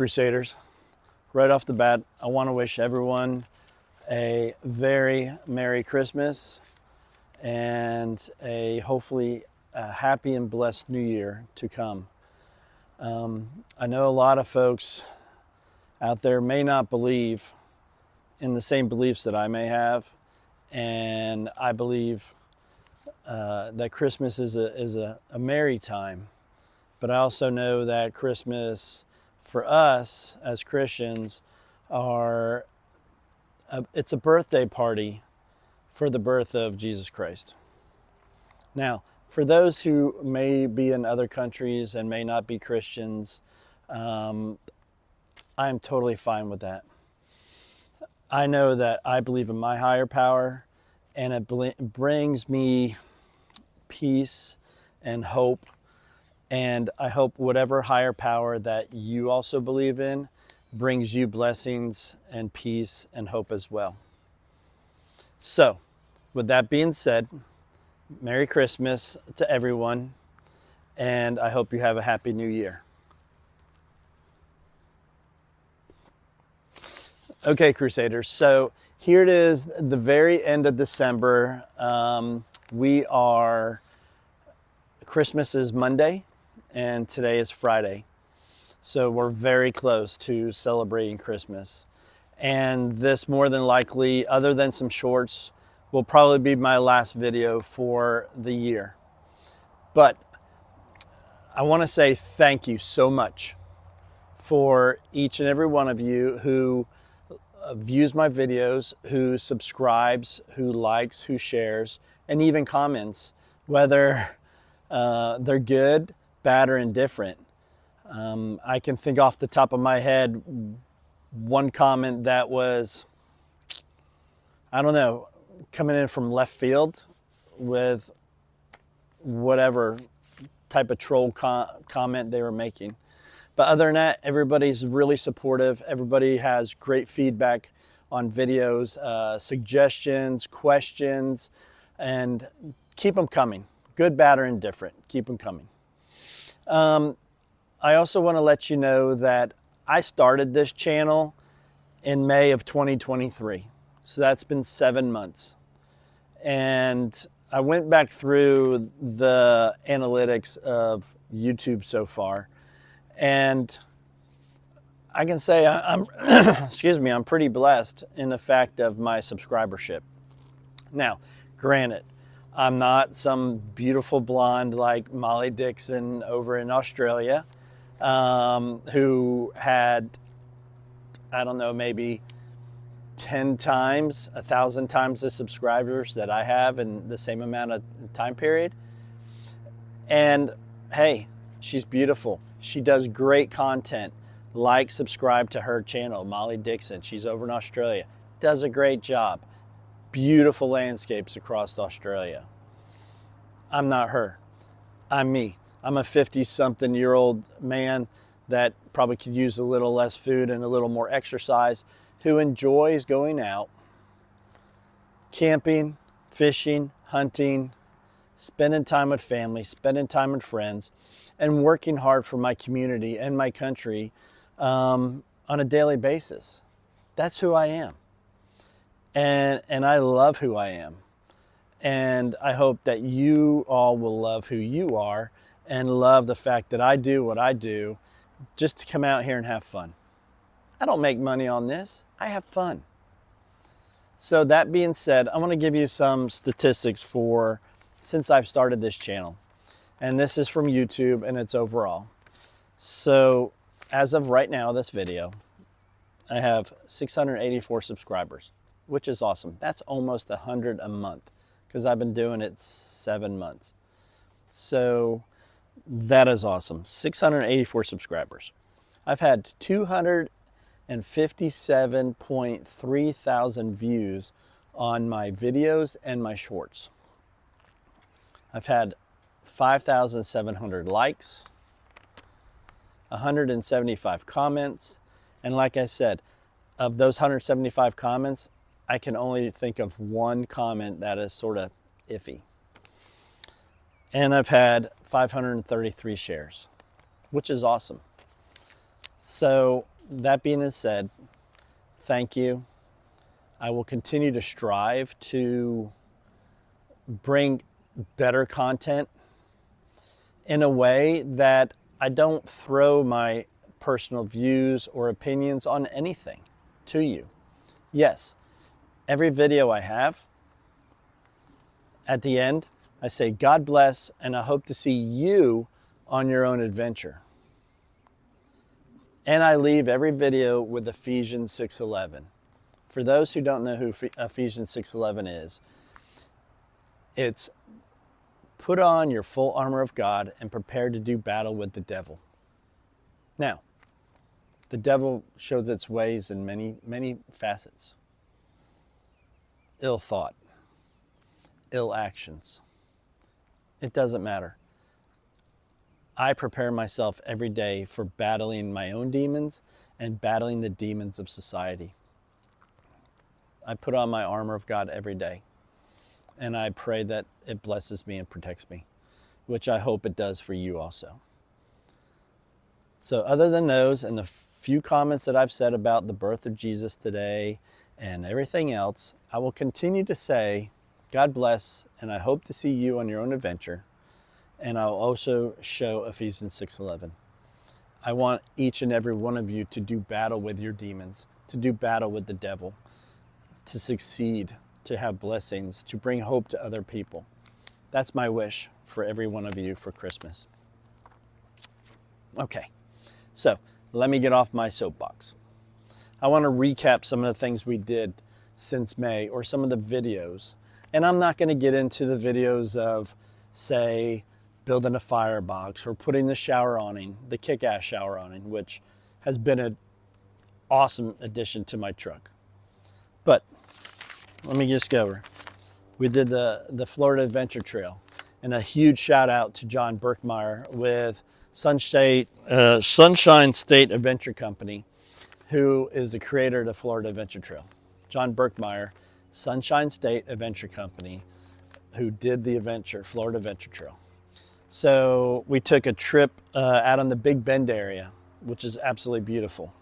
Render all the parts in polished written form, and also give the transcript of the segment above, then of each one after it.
Crusaders. Right off the bat, I want to wish everyone a very Merry Christmas and hopefully a happy and blessed New Year to come. I know a lot of folks out there may not believe in the same beliefs that I may have, and I believe that Christmas is a merry time, but I also know that Christmas for us as Christians it's a birthday party for the birth of Jesus Christ. Now, for those who may be in other countries and may not be Christians, I'm totally fine with that. I know that I believe in my higher power, and it brings me peace and hope. And I hope whatever higher power that you also believe in brings you blessings and peace and hope as well. So, with that being said, Merry Christmas to everyone, and I hope you have a happy New Year. Okay, Crusaders, so here it is, the very end of December. Christmas is Monday, and today is Friday. So we're very close to celebrating Christmas. And this more than likely, other than some shorts, will probably be my last video for the year. But I want to say thank you so much for each and every one of you who views my videos, who subscribes, who likes, who shares, and even comments, whether they're good, bad, or indifferent. I can think off the top of my head one comment that was, I don't know, coming in from left field with whatever type of troll comment they were making. But other than that, everybody's really supportive. Everybody has great feedback on videos, suggestions, questions, and keep them coming. Good, bad, or indifferent. Keep them coming. I also want to let you know that I started this channel in May of 2023. So that's been 7 months. And I went back through the analytics of YouTube so far. And I can say I'm excuse me, I'm pretty blessed in the fact of my subscribership. Now, granted, I'm not some beautiful blonde like Molly Dixon over in Australia, who had, I don't know, maybe 10 times, 1,000 times the subscribers that I have in the same amount of time period. And hey, she's beautiful. She does great content. Like, subscribe to her channel, Molly Dixon. She's over in Australia. Does a great job. Beautiful landscapes across Australia. I'm not her. I'm me. I'm a 50-something-year-old man that probably could use a little less food and a little more exercise, who enjoys going out, camping, fishing, hunting, spending time with family, spending time with friends, and working hard for my community and my country on a daily basis. That's who I am. And I love who I am. And I hope that you all will love who you are and love the fact that I do what I do just to come out here and have fun. I don't make money on this. I have fun. So that being said, I want to give you some statistics since I've started this channel. And this is from YouTube, and it's overall. So as of right now, this video, I have 684 subscribers, which is awesome. That's almost 100 a month because I've been doing it 7 months. So that is awesome. 684 subscribers. I've had 257.3 thousand views on my videos and my shorts. I've had 5,700 likes, 175 comments, and like I said, of those 175 comments, I can only think of one comment that is sort of iffy. And I've had 533 shares, which is awesome. So that being said, thank you. I will continue to strive to bring better content in a way that I don't throw my personal views or opinions on anything to you. Yes, every video I have, at the end, I say, God bless, and I hope to see you on your own adventure. And I leave every video with Ephesians 6:11. For those who don't know who Ephesians 6:11 is, it's put on your full armor of God and prepare to do battle with the devil. Now, the devil shows its ways in many, many facets. Ill thought, ill actions. It doesn't matter. I prepare myself every day for battling my own demons and battling the demons of society. I put on my armor of God every day, and I pray that it blesses me and protects me, which I hope it does for you also. So other than those and the few comments that I've said about the birth of Jesus today and everything else, I will continue to say, God bless, and I hope to see you on your own adventure. And I'll also show Ephesians 6:11. I want each and every one of you to do battle with your demons, to do battle with the devil, to succeed, to have blessings, to bring hope to other people. That's my wish for every one of you for Christmas. Okay, so let me get off my soapbox. I want to recap some of the things we did since May, or some of the videos. And I'm not going to get into the videos of, say, building a firebox or putting the shower awning, the kick-ass shower awning, which has been an awesome addition to my truck. But let me just go over. We did the Florida Adventure Trail, and a huge shout out to John Berkmeyer with Sunshine State Adventure Company, who is the creator of the Florida Adventure Trail. John Berkmeyer, Sunshine State Adventure Company, who did the Florida Adventure Trail. So we took a trip out on the Big Bend area, which is absolutely beautiful.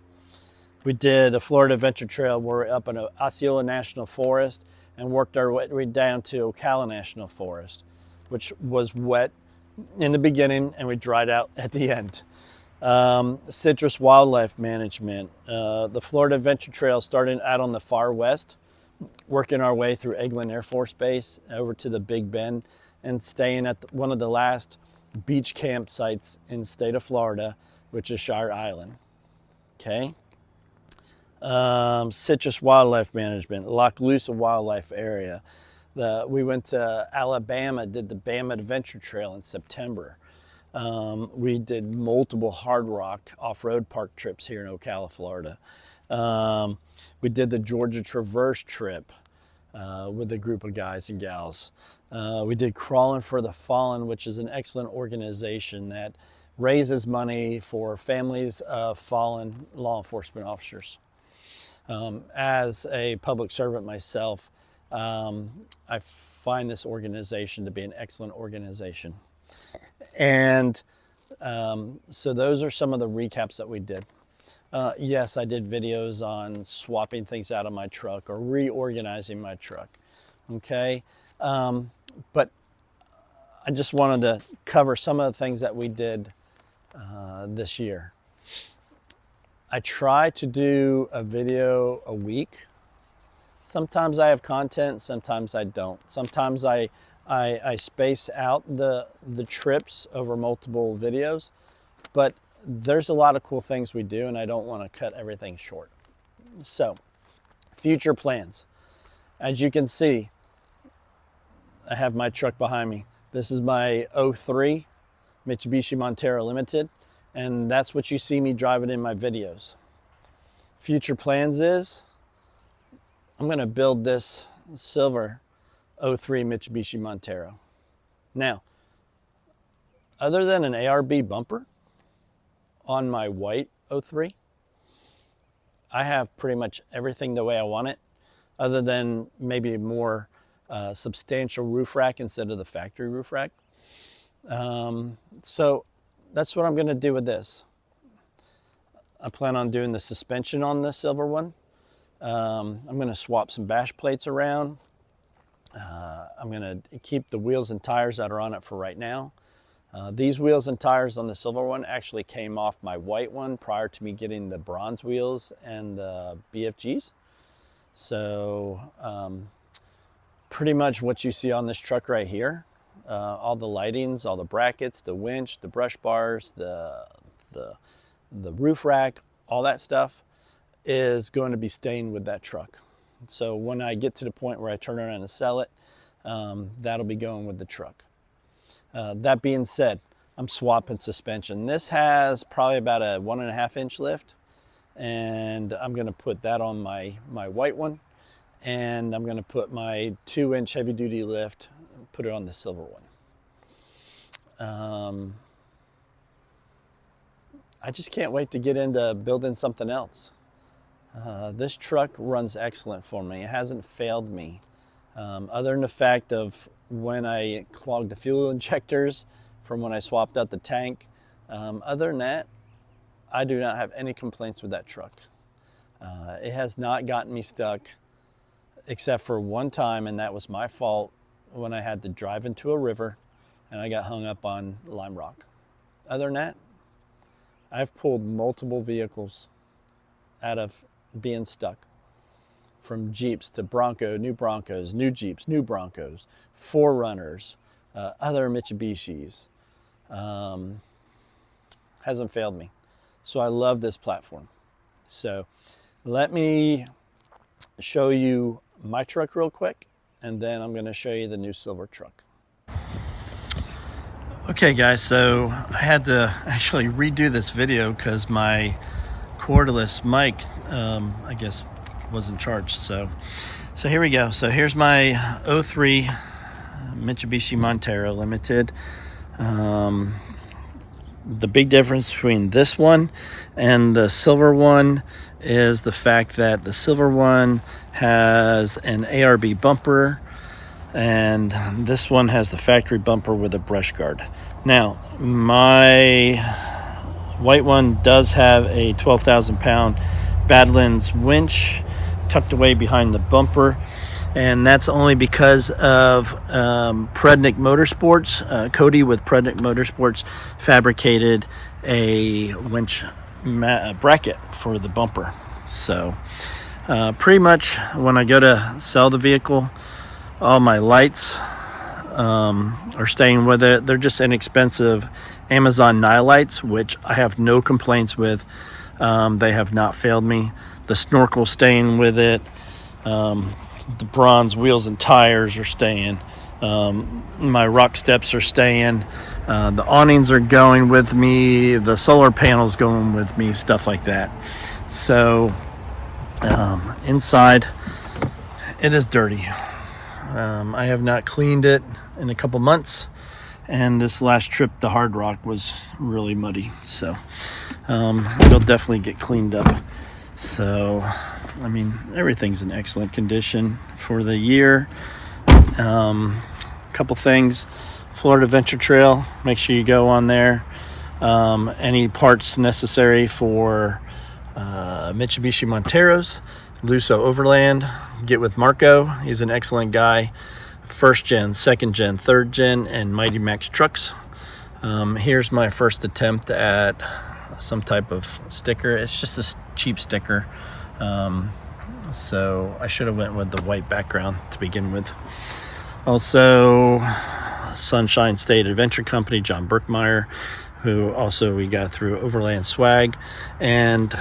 We did a Florida Adventure Trail. We're up in Osceola National Forest and worked our way down to Ocala National Forest, which was wet in the beginning and we dried out at the end. Citrus Wildlife Management. The Florida Adventure Trail started out on the far west, working our way through Eglin Air Force Base over to the Big Bend and staying at one of the last beach campsites in the state of Florida, which is Shire Island. Okay. Citrus Wildlife Management, Loch Loosa Wildlife Area. We went to Alabama, did the Bama Adventure Trail in September. We did multiple hard rock off-road park trips here in Ocala, Florida. We did the Georgia Traverse trip with a group of guys and gals. We did Crawling for the Fallen, which is an excellent organization that raises money for families of fallen law enforcement officers. As a public servant myself, I find this organization to be an excellent organization. And so those are some of the recaps that we did. Yes, I did videos on swapping things out of my truck or reorganizing my truck. Okay. But I just wanted to cover some of the things that we did this year. I try to do a video a week. Sometimes I have content, sometimes I don't. Sometimes I space out the trips over multiple videos, but there's a lot of cool things we do and I don't want to cut everything short. So, future plans. As you can see, I have my truck behind me. This is my 03 Mitsubishi Montero Limited, and that's what you see me driving in my videos. Future plans is, I'm going to build this silver 03 Mitsubishi Montero. Now, other than an ARB bumper on my white 03, I have pretty much everything the way I want it, other than maybe a more substantial roof rack instead of the factory roof rack. So that's what I'm going to do with this. I plan on doing the suspension on the silver one. I'm going to swap some bash plates around. I'm going to keep the wheels and tires that are on it for right now. These wheels and tires on the silver one actually came off my white one prior to me getting the bronze wheels and the BFGs. So pretty much what you see on this truck right here, all the lightings, all the brackets, the winch, the brush bars, the roof rack, all that stuff is going to be staying with that truck. So when I get to the point where I turn around and sell it, that'll be going with the truck. That being said, I'm swapping suspension. This has probably about a 1.5 inch lift, and I'm going to put that on my white one, and I'm going to put my 2-inch heavy duty lift, put it on the silver one. I just can't wait to get into building something else. This truck runs excellent for me. It hasn't failed me. Other than the fact of when I clogged the fuel injectors from when I swapped out the tank. Other than that, I do not have any complaints with that truck. It has not gotten me stuck except for one time, and that was my fault when I had to drive into a river and I got hung up on lime rock. Other than that, I've pulled multiple vehicles out of being stuck. From Jeeps to new Broncos, new Jeeps, new Broncos, 4Runners, other Mitsubishis. Hasn't failed me. So I love this platform. So let me show you my truck real quick, and then I'm going to show you the new silver truck. Okay guys, so I had to actually redo this video because my cordless mic, I guess, wasn't charged. So here we go. So here's my 03 Mitsubishi Montero Limited. The big difference between this one and the silver one is the fact that the silver one has an ARB bumper, and this one has the factory bumper with a brush guard. Now, my white one does have a 12,000 pound Badlands winch tucked away behind the bumper, and that's only because of Prednick Motorsports. Cody with Prednick Motorsports fabricated a winch bracket for the bumper. So pretty much when I go to sell the vehicle, all my lights are staying with it. They're just inexpensive Amazon Nile lights, which I have no complaints with. They have not failed me. The snorkel's staying with it. The bronze wheels and tires are staying. My rock steps are staying. The awnings are going with me. The solar panels going with me, stuff like that. So inside, it is dirty. I have not cleaned it in a couple months, and this last trip to Hard Rock was really muddy, so it'll definitely get cleaned up. So I mean, everything's in excellent condition for the year. Couple things: Florida Adventure Trail, make sure you go on there. Any parts necessary for Mitsubishi Monteros, Luso Overland, get with Marco. He's an excellent guy. 1st gen, 2nd gen, 3rd gen, and Mighty Max trucks. Here's my first attempt at some type of sticker. It's just a cheap sticker. So I should have went with the white background to begin with. Also, Sunshine State Adventure Company, John Burkmeyer, who also we got through Overland Swag, and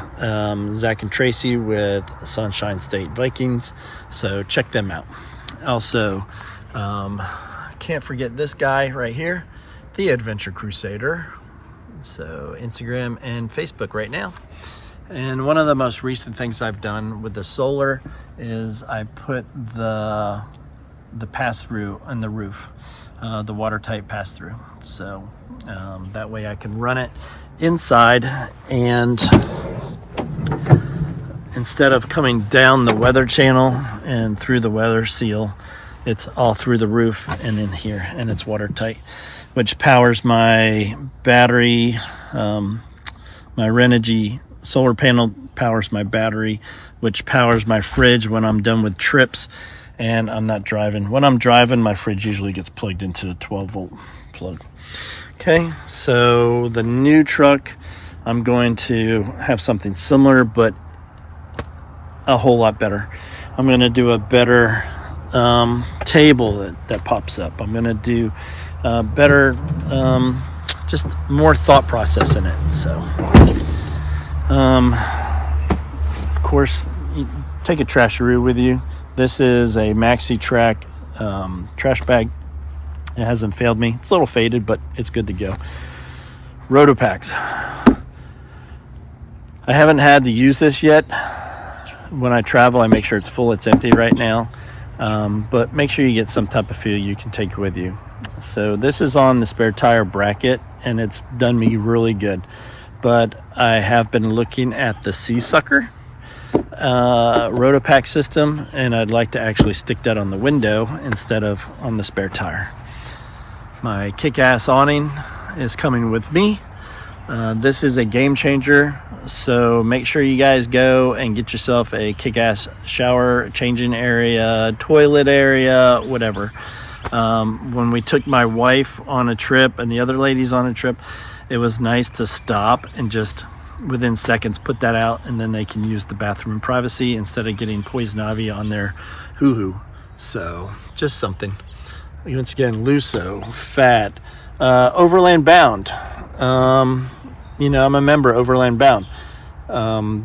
Zach and Tracy with Sunshine State Vikings. So check them out. Also, can't forget this guy right here, the Adventure Crusader. So Instagram and Facebook right now. And one of the most recent things I've done with the solar is I put the pass-through on the roof, the watertight pass-through. So that way I can run it inside, and instead of coming down the weather channel and through the weather seal, it's all through the roof and in here, and it's watertight, which powers my battery, my Renogy solar panel powers my battery, which powers my fridge when I'm done with trips and I'm not driving. When I'm driving, my fridge usually gets plugged into a 12-volt plug. Okay, so the new truck, I'm going to have something similar, but a whole lot better. I'm going to do a better table that pops up. I'm going to do better, just more thought process in it. So, of course, you take a trasharoo with you. This is a Maxi Track trash bag. It hasn't failed me. It's a little faded, but it's good to go. Rotopacks. I haven't had to use this yet. When I travel, I make sure it's full. It's empty right now. But make sure you get some type of fuel you can take with you. So this is on the spare tire bracket, and it's done me really good. But I have been looking at the Sea Sucker Rotopack system, and I'd like to actually stick that on the window instead of on the spare tire. My kick-ass awning is coming with me. This is a game changer, so make sure you guys go and get yourself a kick-ass shower, changing area, toilet area, whatever. When we took my wife on a trip and the other ladies on a trip, it was nice to stop and just within seconds put that out, and then they can use the bathroom in privacy instead of getting poison ivy on their hoo-hoo. So just something. Once again, Luso, Fat, Overland Bound. I'm a member of Overland Bound.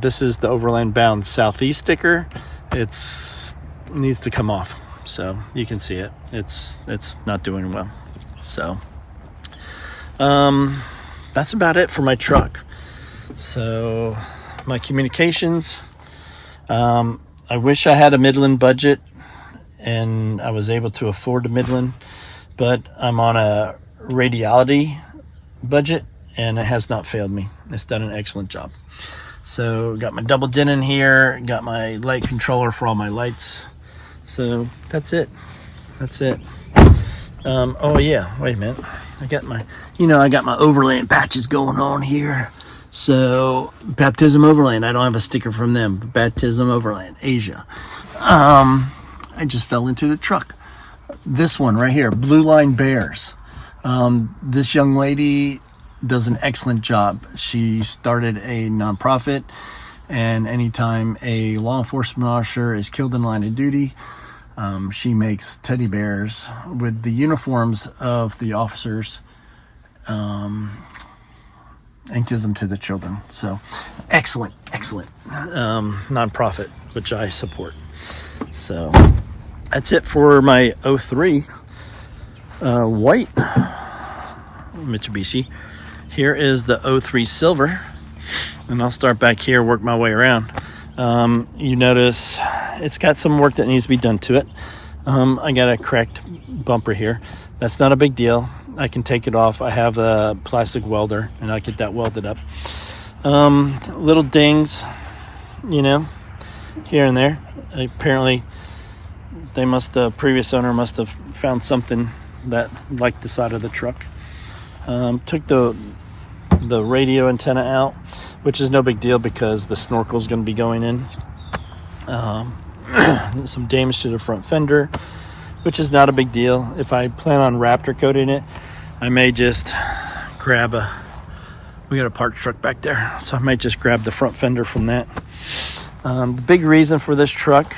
This is the Overland Bound Southeast sticker. It needs to come off, so you can see it. It's not doing well. So that's about it for my truck. So my communications. I wish I had a Midland budget and I was able to afford a Midland, but I'm on a Radiality budget and it has not failed me. It's done an excellent job. So got my double din in here, got my light controller for all my lights. So that's it. Oh yeah, wait a minute. I got my Overland patches going on here. So Baptism Overland, I don't have a sticker from them, but Baptism Overland, Asia. I just fell into the truck. This one right here, Blue Line Bears. This young lady does an excellent job. She started a nonprofit, and anytime a law enforcement officer is killed in line of duty, she makes teddy bears with the uniforms of the officers, and gives them to the children. So excellent nonprofit, which I support. So that's it for my 03 white Mitsubishi. Here is the 03 silver, and I'll start back here, work my way around. You notice it's got some work that needs to be done to it. I got a cracked bumper here. That's not a big deal. I can take it off. I have a plastic welder, and I get that welded up. Little dings, here and there. Apparently, the previous owner must have found something that liked the side of the truck. Took the radio antenna out, which is no big deal because the snorkel is going to be going in. Some damage to the front fender, which is not a big deal. If I plan on Raptor coating it, I may just grab we got a parts truck back there, so I might just grab the front fender from that. The big reason for this truck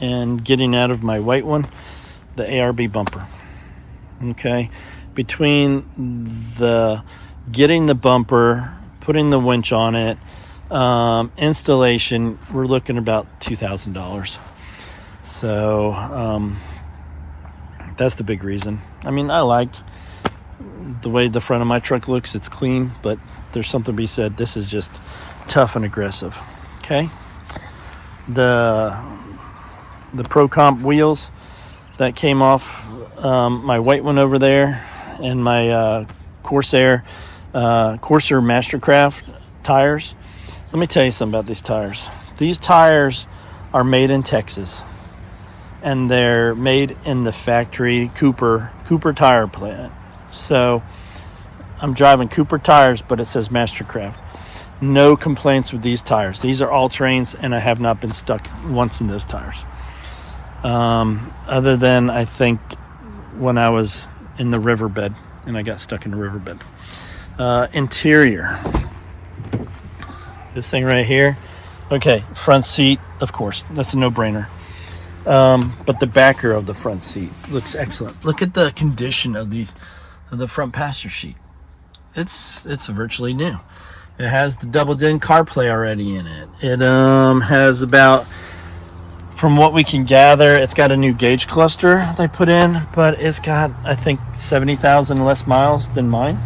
and getting out of my white one, the ARB bumper. Okay, between the getting the bumper, putting the winch on it, installation, we're looking about $2,000. So that's the big reason. I mean, I like the way the front of my truck looks. It's clean, but there's something to be said. This is just tough and aggressive. Okay, the Pro Comp wheels that came off my white one over there, and my Corsair Mastercraft tires. Let me tell you something about these tires. These tires are made in Texas, and they're made in the factory Cooper tire plant. So I'm driving Cooper tires, but it says Mastercraft. No complaints with these tires. These are all terrains, and I have not been stuck once in those tires. Other than, I think, when I was in the riverbed and I got stuck in the riverbed. Interior. This thing right here. Okay, front seat, of course, that's a no-brainer. But the backer of the front seat looks excellent. Look at the condition of the front passenger seat. It's virtually new. It has the double-din CarPlay already in it. It has about, from what we can gather, it's got a new gauge cluster they put in, but it's got, I think, 70,000 less miles than mine.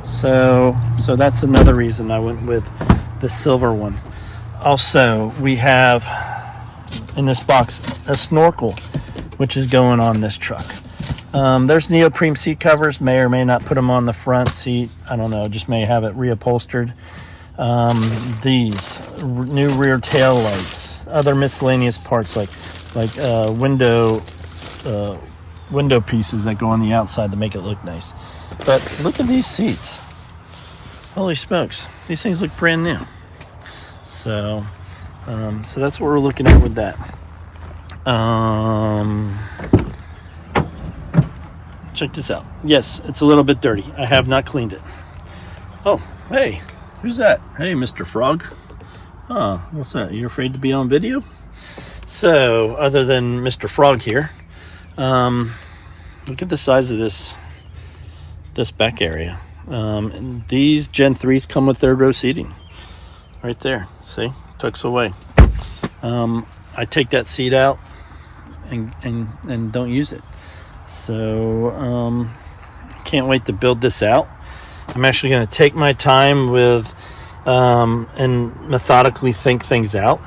So that's another reason I went with the silver one. Also, we have in this box a snorkel, which is going on this truck. There's neoprene seat covers. May or may not put them on the front seat. I don't know. Just may have it reupholstered. These new rear tail lights. Other miscellaneous parts like window pieces that go on the outside to make it look nice. But look at these seats. Holy smokes! These things look brand new. So that's what we're looking at with that. Check this out. Yes, it's a little bit dirty. I have not cleaned it. Oh, hey, who's that? Hey, Mr. Frog. Oh, what's that? You're afraid to be on video? So, other than Mr. Frog here, look at the size of this back area. And these Gen 3s come with third row seating. Right there. See? Tucks away. I take that seat out and don't use it. So can't wait to build this out. I'm actually going to take my time with and methodically think things out.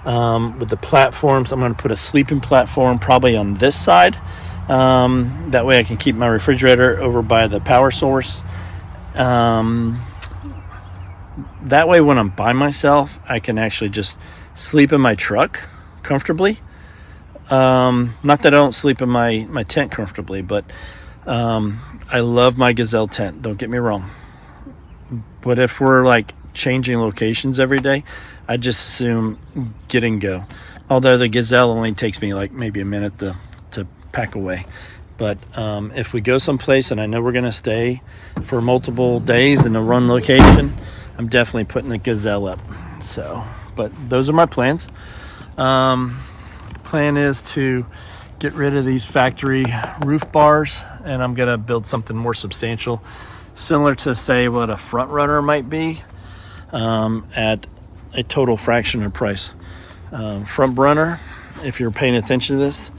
With the platforms, I'm going to put a sleeping platform probably on this side. That way I can keep my refrigerator over by the power source. That way when I'm by myself, I can actually just sleep in my truck comfortably. Not that I don't sleep in my tent comfortably, but I love my Gazelle tent, don't get me wrong. But if we're like changing locations every day, I just assume get and go. Although the Gazelle only takes me like maybe a minute to pack away. But if we go someplace and I know we're going to stay for multiple days in a run location, I'm definitely putting the Gazelle up. So, but those are my plans. Plan is to get rid of these factory roof bars, and I'm going to build something more substantial, similar to, say, what a front runner might be, at a total fraction of price. Front runner, if you're paying attention to this,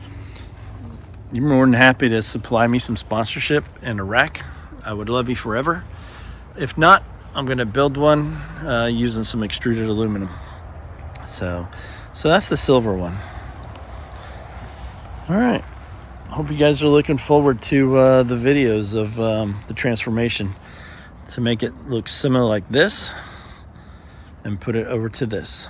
you're more than happy to supply me some sponsorship and a rack. I would love you forever. If not, I'm going to build one using some extruded aluminum. So that's the silver one. All right. Hope you guys are looking forward to the videos of the transformation to make it look similar like this and put it over to this.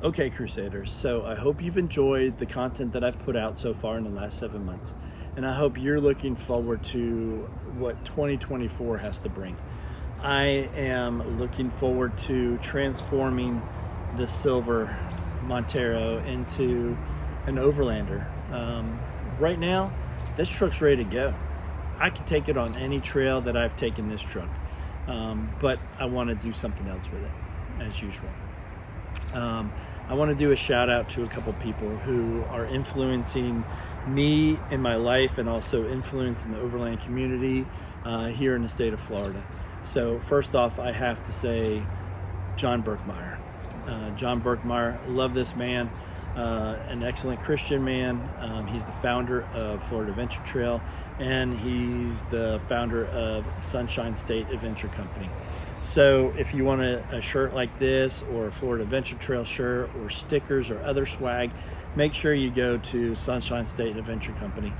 Okay, Crusaders, so I hope you've enjoyed the content that I've put out so far in the last 7 months. And I hope you're looking forward to what 2024 has to bring. I am looking forward to transforming the silver Montero into an overlander. Right now, this truck's ready to go. I can take it on any trail that I've taken this truck, but I want to do something else with it, as usual. I want to do a shout out to a couple people who are influencing me in my life and also influencing the overland community here in the state of Florida. So first off, I have to say John Burkmeyer. John Burkmeyer, love this man, an excellent Christian man. He's the founder of Florida Adventure Trail, and he's the founder of Sunshine State Adventure Company. So if you want a shirt like this, or a Florida Adventure Trail shirt, or stickers or other swag, make sure you go to Sunshine State Adventure Company.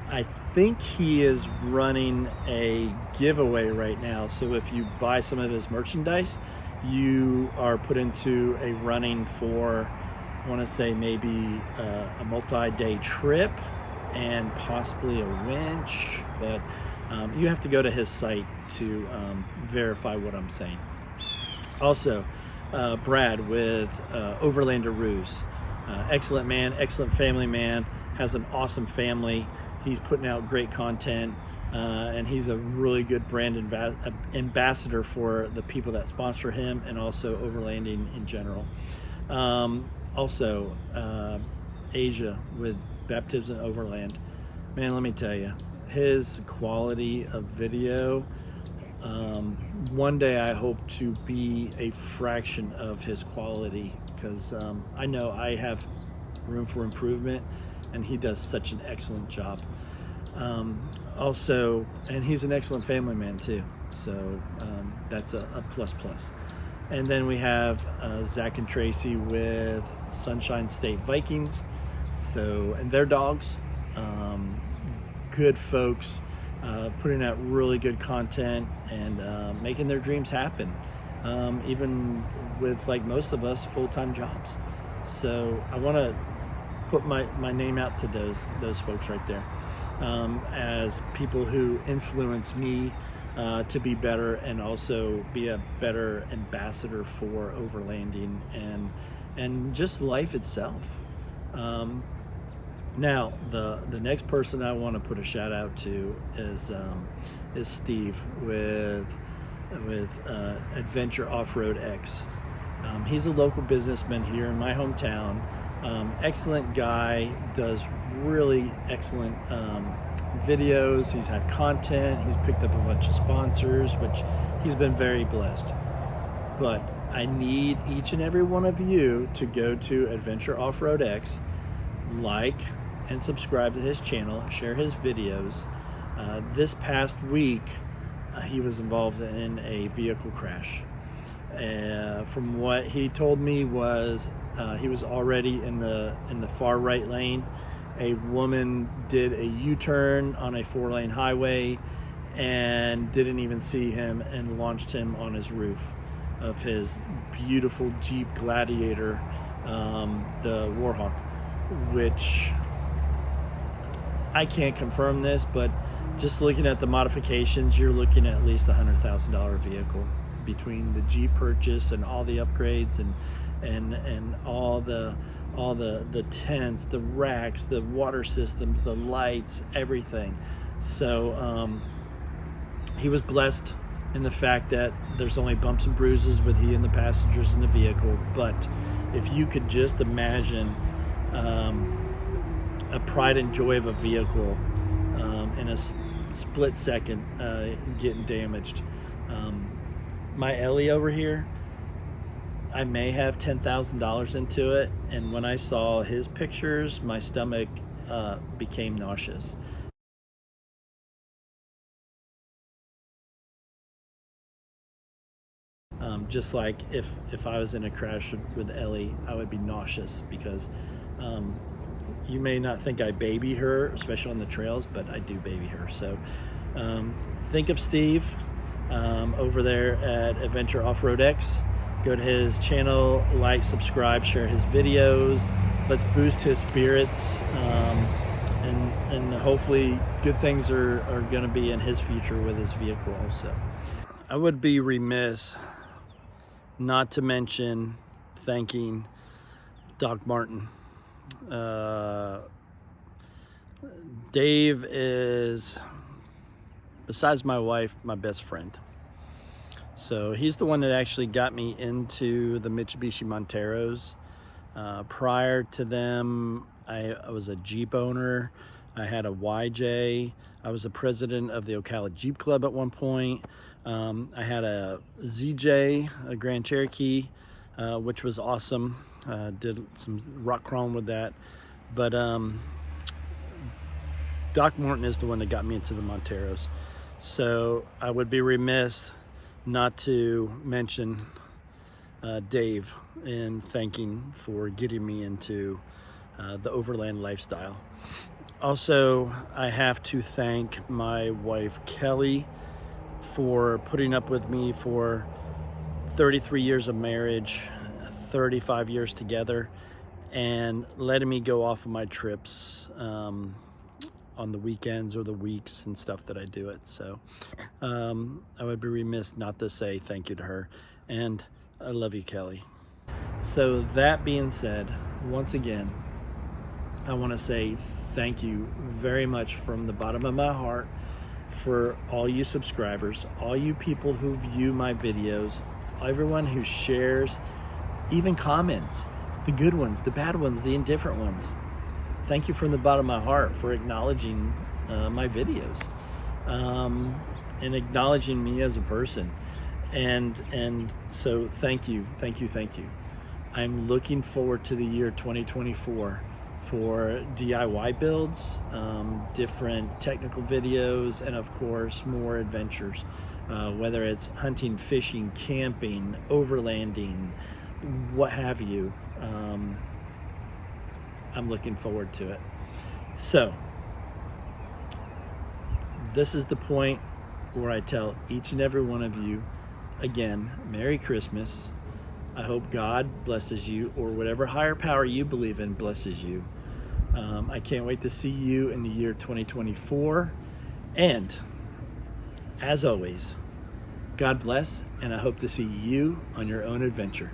I think he is running a giveaway right now, so if you buy some of his merchandise, you are put into a running for, I want to say maybe a multi-day trip and possibly a winch, but you have to go to his site to verify what I'm saying. Also, Brad with Overlander Ruse. Excellent man, excellent family man, has an awesome family. He's putting out great content, and he's a really good brand ambassador for the people that sponsor him and also overlanding in general. Also, Asia with Baptismoverland. Man, let me tell you, his quality of video, one day I hope to be a fraction of his quality, because I know I have room for improvement, and he does such an excellent job. Also, and he's an excellent family man too, so that's a plus. And then we have Zach and Tracy with Sunshinestatevikings, and their dogs, good folks, putting out really good content and making their dreams happen, even with, like most of us, full-time jobs. So I want to put my name out to those folks right there, as people who influence me to be better and also be a better ambassador for overlanding and just life itself. Now, the next person I want to put a shout out to is Steve with adventureoffroadx. He's a local businessman here in my hometown. Excellent guy, does really excellent videos. He's had content. He's picked up a bunch of sponsors, which he's been very blessed. But I need each and every one of you to go to adventureoffroadx, like and subscribe to his channel, share his videos. This past week, he was involved in a vehicle crash. From what he told me was he was already in the far right lane. A woman did a U-turn on a 4-lane highway and didn't even see him and launched him on his roof of his beautiful Jeep Gladiator, the Warhawk, which I can't confirm this, but just looking at the modifications, you're looking at least $100,000 vehicle between the Jeep purchase and all the upgrades and all the tents, the racks, the water systems, the lights, everything. So he was blessed in the fact that there's only bumps and bruises with he and the passengers in the vehicle. But if you could just imagine a pride and joy of a vehicle in a split second getting damaged. My Ellie over here, I may have $10,000 into it, and when I saw his pictures, my stomach became nauseous. Just like if I was in a crash with Ellie, I would be nauseous, because you may not think I baby her, especially on the trails, but I do baby her. So think of Steve over there at adventureoffroadx. Go to his channel, like, subscribe, share his videos. Let's boost his spirits, and hopefully good things are going to be in his future with his vehicle also. I would be remiss not to mention thanking Doc Martin. Dave is, besides my wife, my best friend. So he's the one that actually got me into the Mitsubishi Monteros. Prior to them, I was a Jeep owner. I had a YJ. I was the president of the Ocala Jeep Club at one point. I had a ZJ, a Grand Cherokee, which was awesome. Did some rock crawling with that. But Doc Martin is the one that got me into the Monteros. So I would be remiss not to mention Dave in thanking for getting me into the overland lifestyle. Also, I have to thank my wife Kelly for putting up with me for 33 years of marriage, 35 years together, and letting me go off of my trips on the weekends or the weeks and stuff that I do it. So I would be remiss not to say thank you to her, and I love you, Kelly. So that being said, once again, I want to say thank you very much from the bottom of my heart for all you subscribers, all you people who view my videos, everyone who shares, even comments, the good ones, the bad ones, the indifferent ones. Thank you from the bottom of my heart for acknowledging my videos and acknowledging me as a person. And so thank you. I'm looking forward to the year 2024 for DIY builds, different technical videos, and of course more adventures, whether it's hunting, fishing, camping, overlanding, what have you. I'm looking forward to it. So this is the point where I tell each and every one of you again, Merry Christmas. I hope God blesses you, or whatever higher power you believe in blesses you. I can't wait to see you in the year 2024. And as always, God bless, and I hope to see you on your own adventure.